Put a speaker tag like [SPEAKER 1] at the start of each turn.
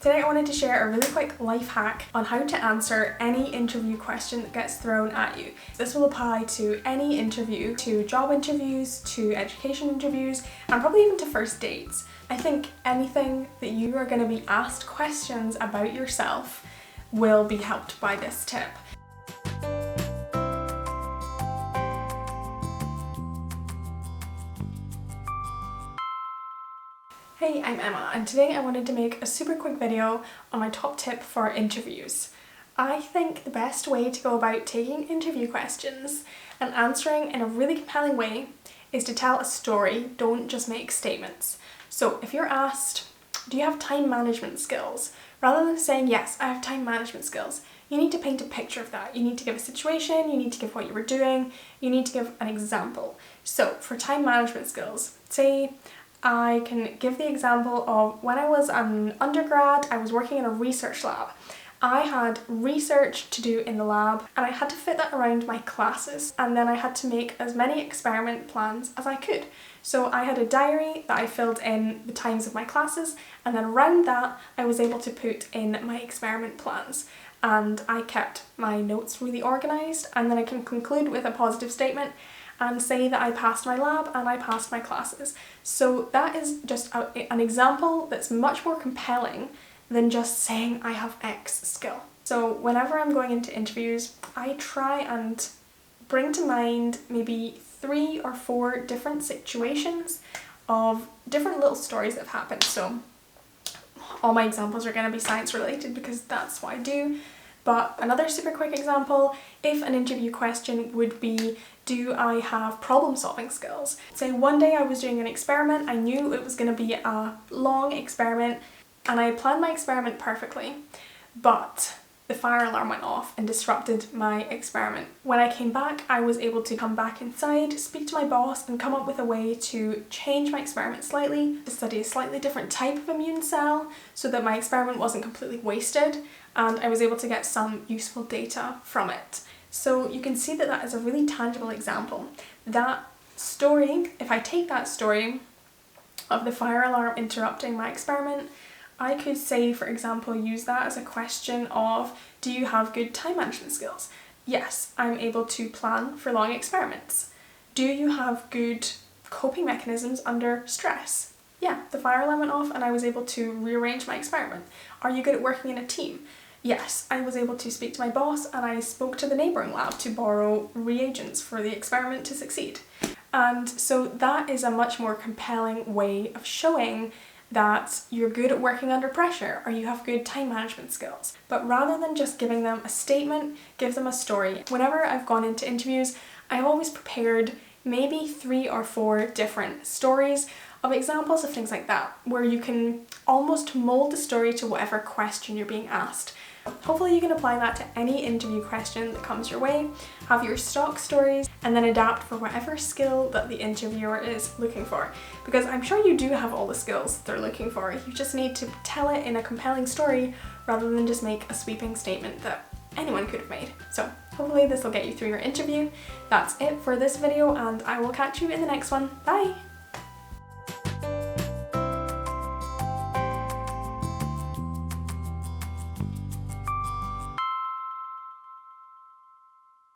[SPEAKER 1] Today I wanted to share a really quick life hack on how to answer any interview question that gets thrown at you. This will apply to any interview, to job interviews, to education interviews, and probably even to first dates. I think anything that you are going to be asked questions about yourself will be helped by this tip. Hey, I'm Emma, and today I wanted to make a super quick video on my top tip for interviews. I think the best way to go about taking interview questions and answering in a really compelling way is to tell a story, don't just make statements. So if you're asked, do you have time management skills? Rather than saying, yes, I have time management skills, you need to paint a picture of that. You need to give a situation, you need to give what you were doing, you need to give an example. So for time management skills, say, I can give the example of when I was an undergrad, I was working in a research lab. I had research to do in the lab and I had to fit that around my classes, and then I had to make as many experiment plans as I could. So I had a diary that I filled in the times of my classes, and then around that I was able to put in my experiment plans. And I kept my notes really organised, and then I can conclude with a positive statement and say that I passed my lab and I passed my classes. So that is just an example that's much more compelling than just saying I have X skill. So whenever I'm going into interviews, I try and bring to mind maybe 3 or 4 different situations of different little stories that have happened. So all my examples are going to be science related because that's what I do. But another super quick example, if an interview question would be, do I have problem solving skills? Say one day I was doing an experiment, I knew it was going to be a long experiment and I planned my experiment perfectly, but the fire alarm went off and disrupted my experiment. When I came back, I was able to come back inside, speak to my boss and come up with a way to change my experiment slightly, to study a slightly different type of immune cell so that my experiment wasn't completely wasted, and I was able to get some useful data from it. So you can see that that is a really tangible example. That story, if I take that story of the fire alarm interrupting my experiment, I could say, for example, use that as a question of, do you have good time management skills? Yes, I'm able to plan for long experiments. Do you have good coping mechanisms under stress? Yeah, the fire alarm went off and I was able to rearrange my experiment. Are you good at working in a team? Yes, I was able to speak to my boss and I spoke to the neighbouring lab to borrow reagents for the experiment to succeed. And so that is a much more compelling way of showing that you're good at working under pressure or you have good time management skills. But rather than just giving them a statement, give them a story. Whenever I've gone into interviews, I've always prepared maybe 3 or 4 different stories of examples of things like that, where you can almost mold the story to whatever question you're being asked. Hopefully you can apply that to any interview question that comes your way, have your stock stories, and then adapt for whatever skill that the interviewer is looking for. Because I'm sure you do have all the skills they're looking for, you just need to tell it in a compelling story rather than just make a sweeping statement that anyone could have made. So hopefully this will get you through your interview. That's it for this video and I will catch you in the next one. Bye!